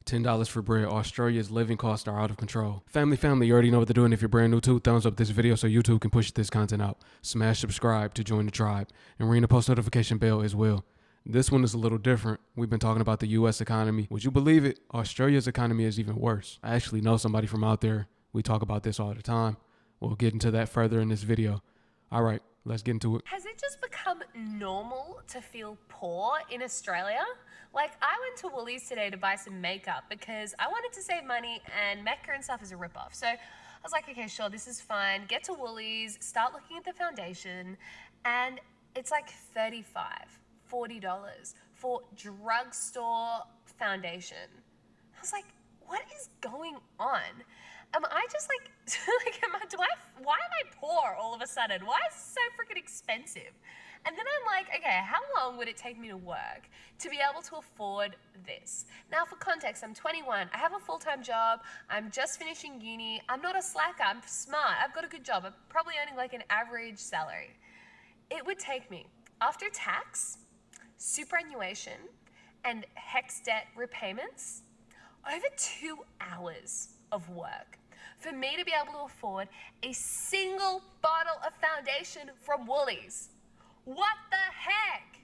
$10 for bread. Australia's living costs are out of control. Family, you already know what to do. And if you're brand new too, thumbs up this video so YouTube can push this content out. Smash subscribe to join the tribe. And ring the post notification bell as well. This one is a little different. We've been talking about the U.S. economy. Would you believe it? Australia's economy is even worse. I actually know somebody from out there. We talk about this all the time. We'll get into that further in this video. All right, let's get into it. Has it just become normal to feel poor in Australia? Like, I went to Woolies today to buy some makeup because I wanted to save money and Mecca and stuff is a ripoff. So I was like, okay, sure, this is fine. Get to Woolies, start looking at the foundation, and it's like $35, $40 for drugstore foundation. I was like, what is going on? Am I just like, why am I poor all of a sudden? Why is this so freaking expensive? And then I'm like, okay, how long would it take me to work to be able to afford this? Now, for context, I'm 21. I have a full-time job. I'm just finishing uni. I'm not a slacker. I'm smart. I've got a good job. I'm probably earning like an average salary. It would take me, after tax, superannuation, and HEX debt repayments, over 2 hours of work for me to be able to afford a single bottle of foundation from Woolies. What the heck?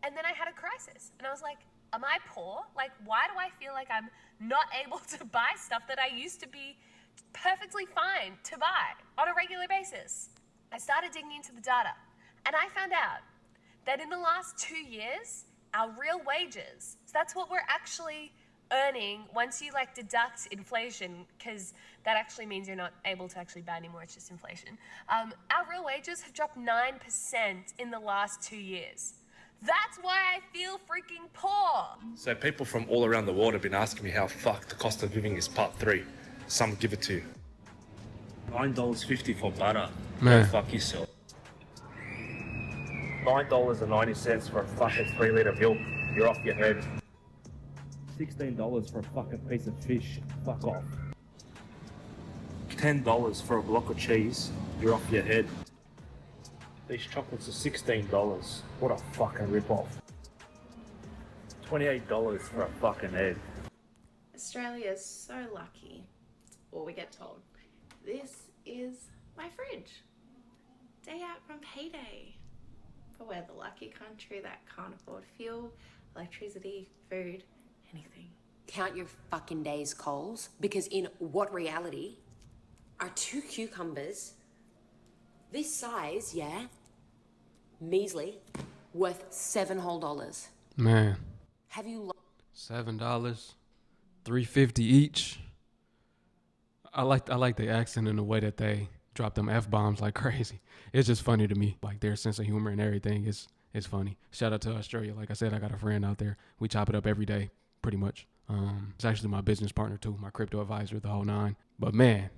And then I had a crisis and I was like, am I poor? Like, why do I feel like I'm not able to buy stuff that I used to be perfectly fine to buy on a regular basis? I started digging into the data and I found out that in the last 2 years, our real wages, so that's what we're actually earning once you like deduct inflation, because that actually means you're not able to actually buy anymore, it's just inflation. Our real wages have dropped 9% in the last 2 years. That's why I feel freaking poor. So people from all around the world have been asking me how fucked the cost of living is part 3. Some give it to you. $9.50 for butter. Man. Go fuck yourself. $9.90 for a fucking 3 litre milk. You're off your head. $16 for a fucking piece of fish. Fuck off. $10 for a block of cheese. You're off your head. These chocolates are $16. What a fucking rip-off. $28 for a fucking egg. Australia's so lucky, or we get told. This is my fridge. Day out from payday. But we're the lucky country that can't afford fuel, electricity, food, anything. Count your fucking days, Coles, because in what reality are 2 cucumbers this size, yeah, measly, worth $7 whole? Man, Have you $7, $3.50 each. I like the accent and the way that they drop them F-bombs like crazy. It's just funny to me. Like, their sense of humor and everything is funny. Shout out to Australia. Like I said, I got a friend out there. We chop it up every day, pretty much. It's actually my business partner too, my crypto advisor, the whole nine. But man,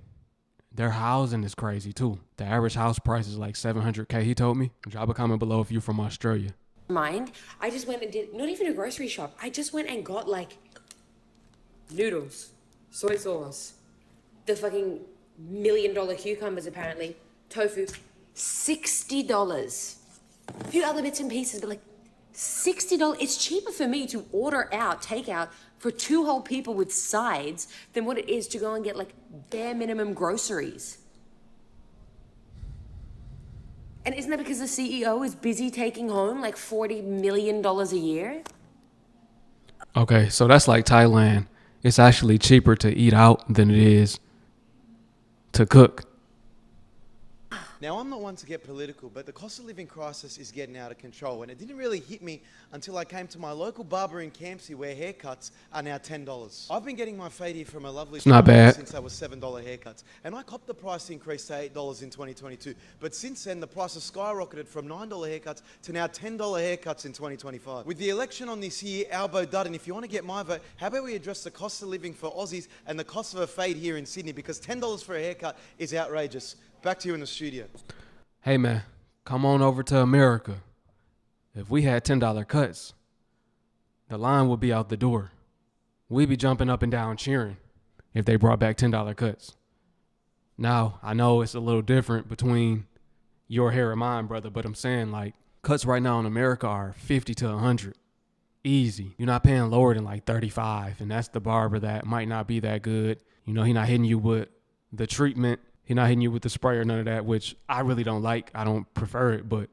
their housing is crazy too. The average house price is like $700K, he told me. Drop a comment below if you're from Australia. mind? I just went and did, not even a grocery shop. I just went and got like noodles, soy sauce, the fucking $1 million cucumbers apparently, tofu, $60. A few other bits and pieces, but like $60. It's cheaper for me to order out, take out for 2 whole people with sides than what it is to go and get like bare minimum groceries. And isn't that because the CEO is busy taking home like $40 million a year? Okay, so that's like Thailand. It's actually cheaper to eat out than it is to cook. Now, I'm not one to get political, but the cost of living crisis is getting out of control, and it didn't really hit me until I came to my local barber in Campsie, where haircuts are now $10. I've been getting my fade here from a lovely not bad. since they were $7 haircuts, and I copped the price increase to $8 in 2022. But since then, the price has skyrocketed from $9 haircuts to now $10 haircuts in 2025. With the election on this year, Albo Dutton, if you want to get my vote, how about we address the cost of living for Aussies and the cost of a fade here in Sydney, because $10 for a haircut is outrageous. Back to you in the studio. Hey man, come on over to America. If we had $10 cuts, the line would be out the door. We'd be jumping up and down cheering if they brought back $10 cuts. Now, I know it's a little different between your hair and mine, brother, but I'm saying like cuts right now in America are 50 to 100 Easy. You're not paying lower than like 35, and that's the barber that might not be that good. You know, he not hitting you with the treatment. He not hitting you with the spray or none of that, which I really don't like. I don't prefer it, but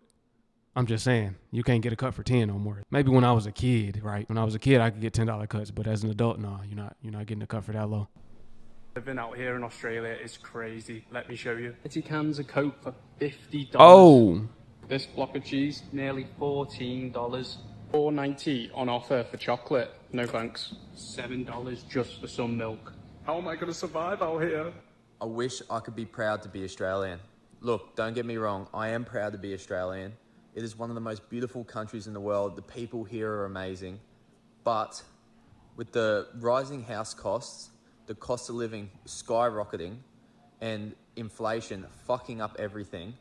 I'm just saying, you can't get a cut for 10 no more. Maybe when I was a kid, right? When I was a kid, I could get $10 cuts, but as an adult, no, you're not getting a cut for that low. Living out here in Australia is crazy. Let me show you. 50 cans of Coke for $50. Oh, This block of cheese, nearly $14. $4.90 on offer for chocolate. No thanks. $7 just for some milk. How am I going to survive out here? I wish I could be proud to be Australian. Look, don't get me wrong, I am proud to be Australian. It is one of the most beautiful countries in the world. The people here are amazing. But with the rising house costs, the cost of living skyrocketing, and inflation fucking up everything,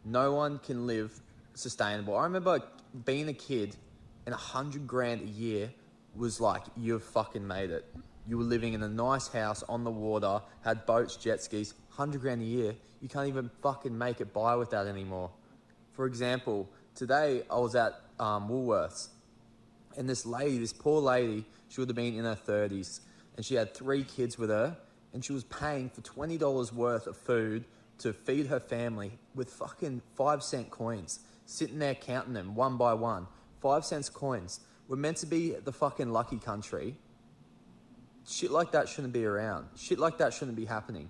no one can live sustainable. I remember being a kid and 100 grand a year was like, you've fucking made it. You were living in a nice house on the water, had boats, jet skis, 100 grand a year. You can't even fucking make it by with that anymore. For example, today I was at Woolworths, and this poor lady, she would have been in her 30s, and she had 3 kids with her, and she was paying for $20 worth of food to feed her family with fucking 5-cent coins, sitting there counting them one by one. 5-cent coins. We're meant to be the fucking lucky country. Shit like that shouldn't be around. Shit like that shouldn't be happening.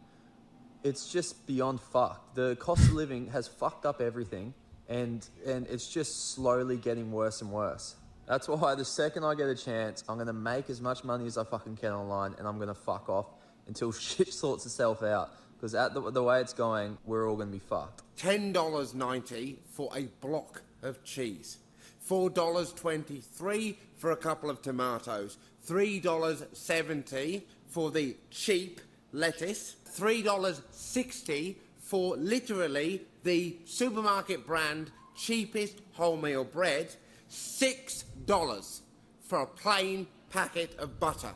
It's just beyond fucked. The cost of living has fucked up everything, and it's just slowly getting worse and worse. That's why the second I get a chance, I'm going to make as much money as I fucking can online, and I'm going to fuck off until shit sorts itself out. Because at the way it's going, we're all going to be fucked. $10.90 for a block of cheese. $4.23 for a couple of tomatoes. $3.70 for the cheap lettuce. $3.60 for literally the supermarket brand cheapest wholemeal bread. $6 for a plain packet of butter.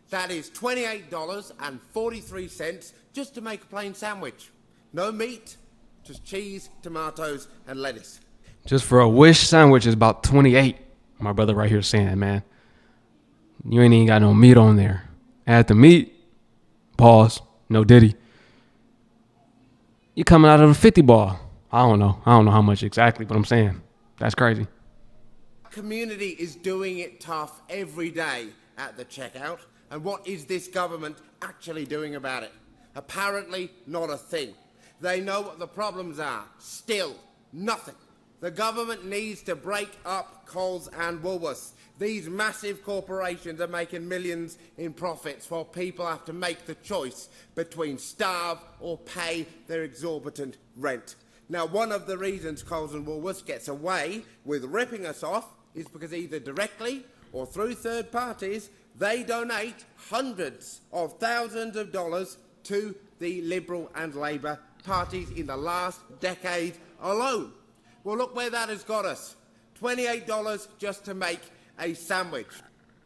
That is $28.43 just to make a plain sandwich. No meat, just cheese, tomatoes, and lettuce. just for a wish sandwich is about 28. My brother right here saying, man, you ain't even got no meat on there. Add the meat, pause, no diddy. You coming out of a 50 ball. I don't know how much exactly, but I'm saying that's crazy. Community is doing it tough every day at the checkout. And what is this government actually doing about it? Apparently not a thing. They know what the problems are. Still, nothing. The government needs to break up Coles and Woolworths. These massive corporations are making millions in profits while people have to make the choice between starve or pay their exorbitant rent. Now, one of the reasons Coles and Woolworths gets away with ripping us off is because either directly or through third parties, they donate hundreds of thousands of dollars to the Liberal and Labour parties in the last decade alone. Well, look where that has got us. $28 just to make a sandwich.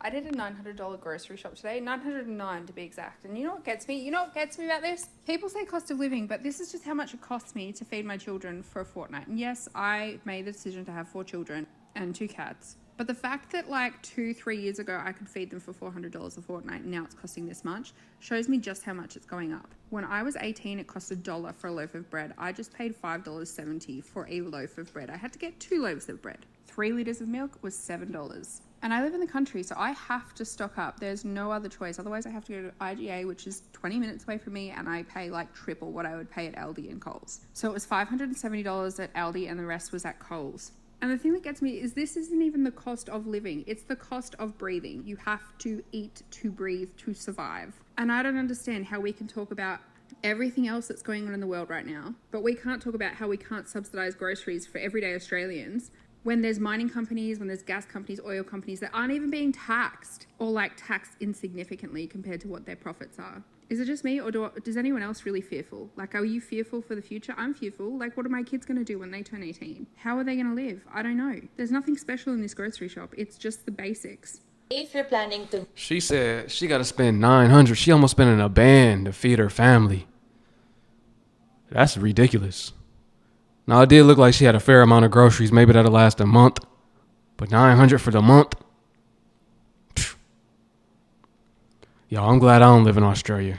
I did a $900 grocery shop today, $909 to be exact. And you know what gets me? You know what gets me about this? People say cost of living, but this is just how much it costs me to feed my children for a fortnight. And yes, I made the decision to have 4 children and 2 cats. But the fact that like 2-3 years ago I could feed them for $400 a fortnight and now it's costing this much shows me just how much it's going up. When I was 18, it cost $1 for a loaf of bread. I just paid $5.70 for a loaf of bread. I had to get 2 loaves of bread. 3 litres of milk was $7. And I live in the country, so I have to stock up. There's no other choice. Otherwise, I have to go to IGA, which is 20 minutes away from me, and I pay like triple what I would pay at Aldi and Coles. So it was $570 at Aldi, and the rest was at Coles. And the thing that gets me is this isn't even the cost of living. It's the cost of breathing. You have to eat to breathe to survive. And I don't understand how we can talk about everything else that's going on in the world right now, but we can't talk about how we can't subsidize groceries for everyday Australians when there's mining companies, when there's gas companies, oil companies that aren't even being taxed or like taxed insignificantly compared to what their profits are. Is it just me, or does anyone else really fearful? Like, are you fearful for the future? I'm fearful. Like, what are my kids going to do when they turn 18? How are they going to live? I don't know. There's nothing special in this grocery shop. It's just the basics. If you're planning to... She said she got to spend $900. She almost spent in a band to feed her family. That's ridiculous. Now, it did look like she had a fair amount of groceries. Maybe that'll last a month. But $900 for the month? Yo, I'm glad I don't live in Australia.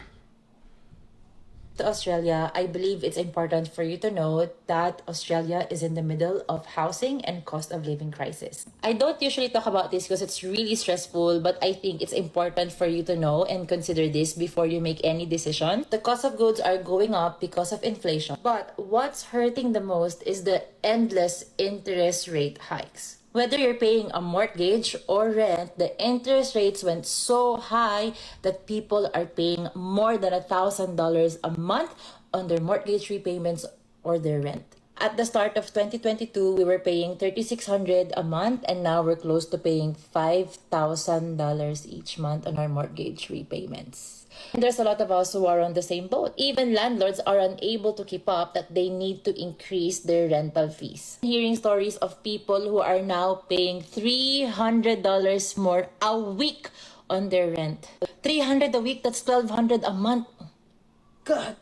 To Australia, I believe it's important for you to know that Australia is in the middle of housing and cost of living crisis. I don't usually talk about this because it's really stressful, but I think it's important for you to know and consider this before you make any decision. The cost of goods are going up because of inflation, but what's hurting the most is the endless interest rate hikes. Whether you're paying a mortgage or rent, the interest rates went so high that people are paying more than $1,000 a month on their mortgage repayments or their rent. At the start of 2022, we were paying $3,600 a month, and now we're close to paying $5,000 each month on our mortgage repayments. And there's a lot of us who are on the same boat. Even landlords are unable to keep up that they need to increase their rental fees. Hearing stories of people who are now paying $300 more a week on their rent. $300 a week, that's $1,200 a month. God.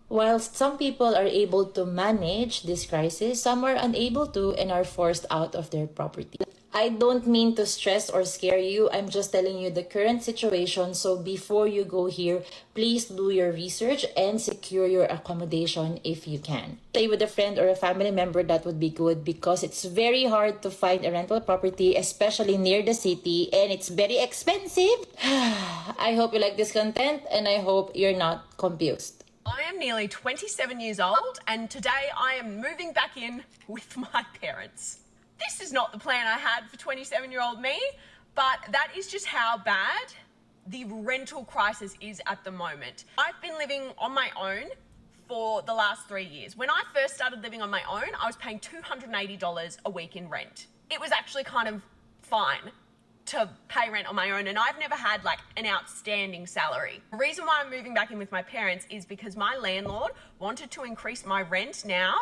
Whilst some people are able to manage this crisis, some are unable to and are forced out of their property. I don't mean to stress or scare you. I'm just telling you the current situation. So before you go here, please do your research and secure your accommodation if you can. Stay with a friend or a family member, that would be good, because it's very hard to find a rental property, especially near the city, and it's very expensive. I hope you like this content, and I hope you're not confused. I am nearly 27 years old, and today I am moving back in with my parents. This is not the plan I had for 27-year-old me, but that is just how bad the rental crisis is at the moment. I've been living on my own for the last 3 years. When I first started living on my own, I was paying $280 a week in rent. It was actually kind of fine to pay rent on my own, and I've never had like an outstanding salary. The reason why I'm moving back in with my parents is because my landlord wanted to increase my rent now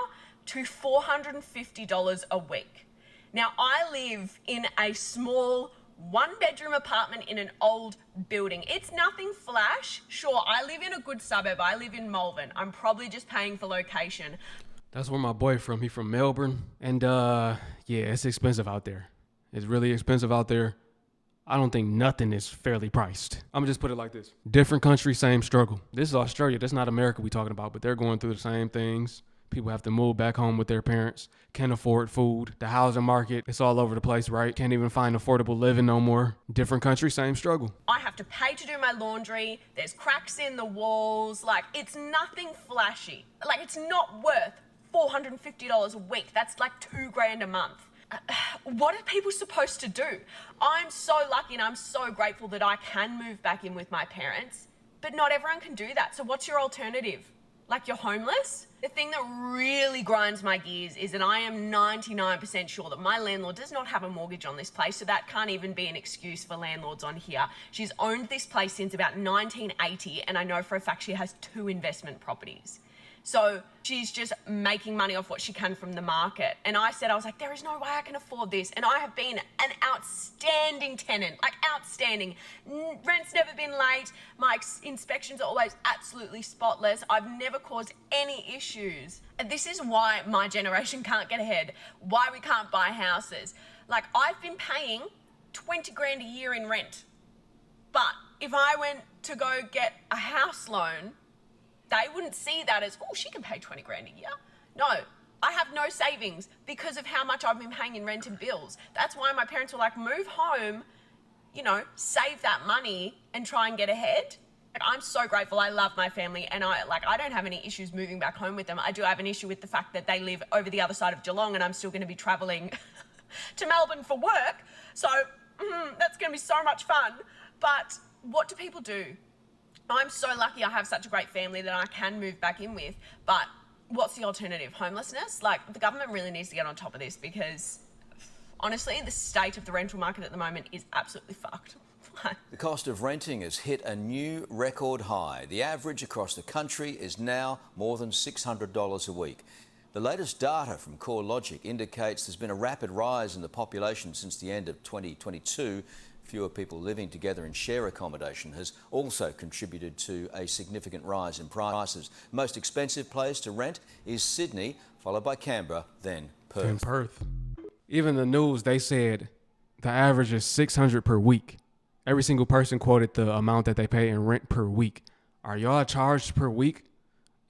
to $450 a week. Now, I live in a small one-bedroom apartment in an old building. It's nothing flash. Sure, I live in a good suburb. I live in Malvern. I'm probably just paying for location. That's where my boy from. He from Melbourne. And yeah, it's expensive out there. It's really expensive out there. I don't think nothing is fairly priced. I'm gonna just put it like this. Different country, same struggle. This is Australia. That's not America we talking about, but they're going through the same things. People have to move back home with their parents, can't afford food. The housing market, it's all over the place, right? Can't even find affordable living no more. Different country, same struggle. I have to pay to do my laundry. There's cracks in the walls. Like, it's nothing flashy. Like, it's not worth $450 a week. That's like $2,000 a month. What are people supposed to do? I'm so lucky and I'm so grateful that I can move back in with my parents, but not everyone can do that. So what's your alternative? Like, you're homeless? The thing that really grinds my gears is that I am 99% sure that my landlord does not have a mortgage on this place, so that can't even be an excuse for landlords on here. She's owned this place since about 1980, and I know for a fact she has 2 investment properties. So she's just making money off what she can from the market. And I was like, there is no way I can afford this. And I have been an outstanding tenant, like outstanding. Rent's never been late. My inspections are always absolutely spotless. I've never caused any issues. And this is why my generation can't get ahead, why we can't buy houses. Like, I've been paying 20 grand a year in rent. But if I went to go get a house loan, they wouldn't see that as, oh, she can pay 20 grand a year. No, I have no savings because of how much I've been paying in rent and bills. That's why my parents were like, move home, you know, save that money and try and get ahead. I'm so grateful. I love my family, and I don't have any issues moving back home with them. I do have an issue with the fact that they live over the other side of Geelong, and I'm still going to be travelling to Melbourne for work. So that's going to be so much fun. But what do people do? I'm so lucky I have such a great family that I can move back in with, but what's the alternative? Homelessness? Like, the government really needs to get on top of this, because honestly, the state of the rental market at the moment is absolutely fucked. The cost of renting has hit a new record high. The average across the country is now more than $600 a week. The latest data from CoreLogic indicates there's been a rapid rise in the population since the end of 2022. Fewer people living together in share accommodation has also contributed to a significant rise in prices. Most expensive place to rent is Sydney, followed by Canberra, then Perth. Even the news, they said the average is $600 per week. Every single person quoted the amount that they pay in rent per week. Are y'all charged per week?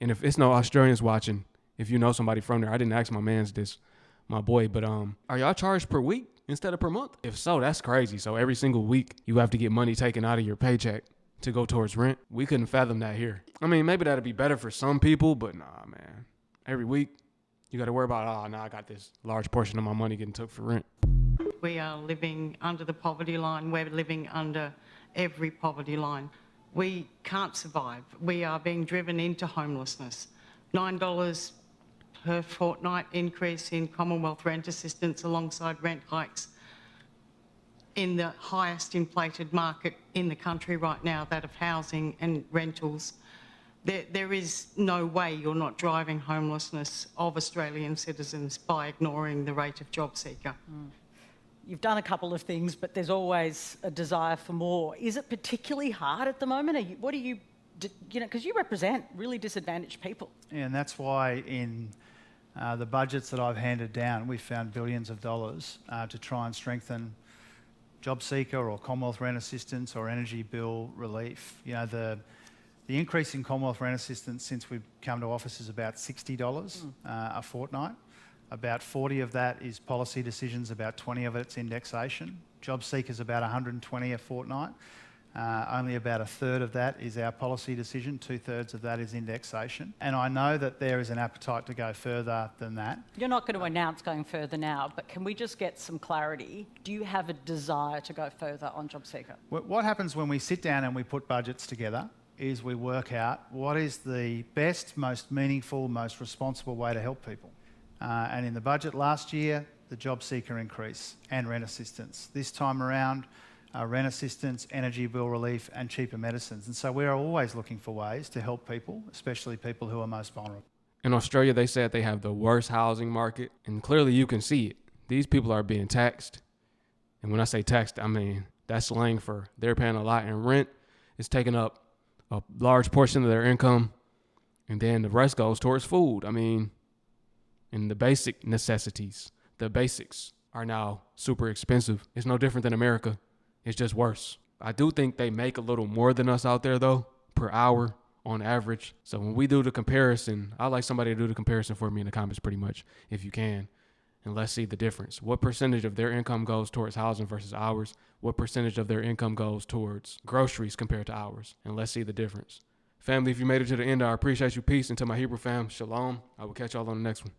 And if it's no Australians watching, if you know somebody from there, I didn't ask my boy, but are y'all charged per week instead of per month? If so, that's crazy. So every single week you have to get money taken out of your paycheck to go towards rent. We couldn't fathom that here. I mean, maybe that'd be better for some people, but nah, man. Every week you got to worry about, oh, nah, I got this large portion of my money getting took for rent. We are living under the poverty line. We're living under every poverty line. We can't survive. We are being driven into homelessness. $9 per fortnight increase in Commonwealth rent assistance alongside rent hikes in the highest inflated market in the country right now, that of housing and rentals. There is no way you're not driving homelessness of Australian citizens by ignoring the rate of job seeker. You've done a couple of things, but there's always a desire for more. Is it particularly hard at the moment? Because you represent really disadvantaged people. Yeah, and that's why in the budgets that I've handed down, we've found billions of dollars to try and strengthen job seeker or Commonwealth rent assistance or energy bill relief. You know, the increase in Commonwealth rent assistance since we've come to office is about $60 a fortnight. About 40 of that is policy decisions, about 20 of it's indexation. Job seekers about 120 a fortnight. Only about a third of that is our policy decision, 2/3 of that is indexation. And I know that there is an appetite to go further than that. You're not going to announce going further now, but can we just get some clarity? Do you have a desire to go further on job seeker? What happens when we sit down and we put budgets together is we work out what is the best, most meaningful, most responsible way to help people. And in the budget last year, the job seeker increase and rent assistance. This time around, rent assistance, energy bill relief and cheaper medicines. And so we're always looking for ways to help people, especially people who are most vulnerable. In Australia, they said they have the worst housing market, and clearly you can see it. These people are being taxed. And when I say taxed, I mean that's slang for they're paying a lot in rent. It's taking up a large portion of their income, and then the rest goes towards food. I mean, and the basic necessities, the basics are now super expensive. It's no different than America. It's just worse. I do think they make a little more than us out there though, per hour on average. So when we do the comparison, I like somebody to do the comparison for me in the comments pretty much, if you can. And let's see the difference. What percentage of their income goes towards housing versus ours? What percentage of their income goes towards groceries compared to ours? And let's see the difference. Family, if you made it to the end, I appreciate you. Peace. And to my Hebrew fam, shalom. I will catch y'all on the next one.